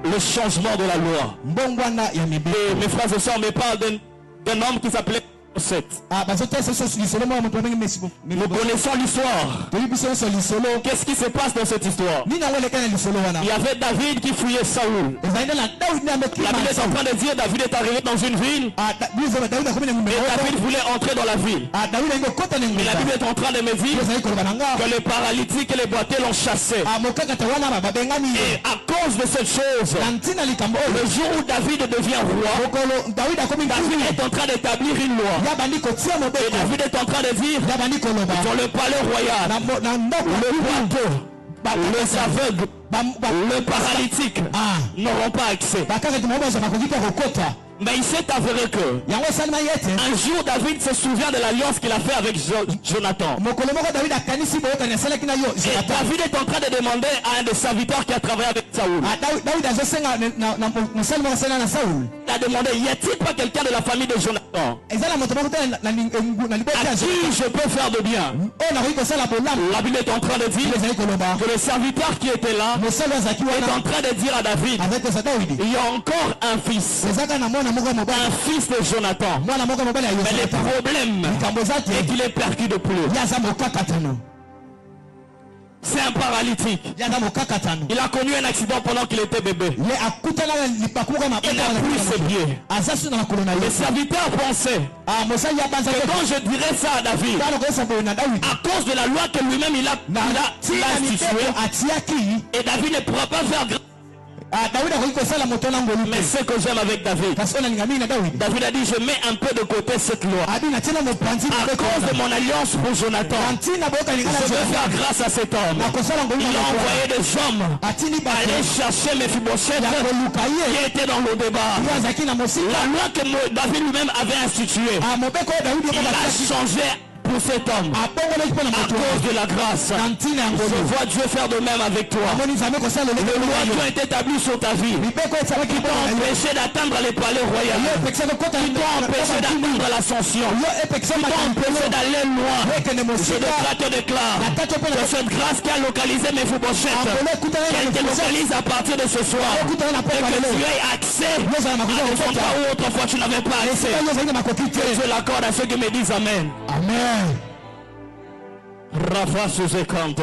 Le changement de la loi. Et mes frères et sœurs me parlent d'un homme qui s'appelait Seth. Nous connaissons l'histoire. Qu'est-ce qui se passe dans cette histoire? Il y avait David qui fouillait Saoul. La Bible est en train de dire David est arrivé dans une ville et David voulait entrer dans la ville. Mais la Bible est en train de me dire que les paralytiques et les boiteux l'ont chassé. Et à cause de cette chose, le jour où David devient roi, David est en train d'établir une loi. Et David est en train de dire dans le palais royal, le boiteux, les aveugles, le paralytique n'auront pas accès. Mais il s'est avéré que un jour David se souvient de l'alliance qu'il a fait avec Jonathan. Et David est en train de demander à un des serviteurs qui a travaillé avec Saoul. Il a demandé, y a-t-il pas quelqu'un de la famille de Jonathan à qui je peux faire de bien? La Bible est en train de dire que le serviteur qui était là est en train de dire à David, il y a encore un fils de Jonathan. Mais le problème est qu'il est perdu de plus. C'est un paralytique. Il a connu un accident pendant qu'il était bébé. Il n'a plus ses pieds. Le serviteur pensait que quand je dirais ça à David, à cause de la loi que lui-même il a instituée, et David ne pourra pas faire grâce. Mais ce que j'aime avec David, David a dit, je mets un peu de côté cette loi. À cause de mon alliance pour Jonathan, je veux faire grâce à cet homme. Il a envoyé des hommes aller chercher Mephibosheth qui était dans le débat. La loi que David lui-même avait instituée, il a changé pour cet homme à cause de la grâce. Je vois Dieu faire de même avec toi. Les lois qui ont été établies sur ta vie, qui t'ont empêché d'atteindre les palais royaux, qui t'ont empêché d'atteindre l'ascension, qui t'ont empêché d'aller loin. Je te déclare que cette grâce qui a localisé Mephibosheth, qu'elle te localise à partir de ce soir, et que tu aies accès à des endroits où autrefois tu n'avais pas accès. Que je l'accorde à ceux qui me disent Amen. Amen. Rafa Suzekante.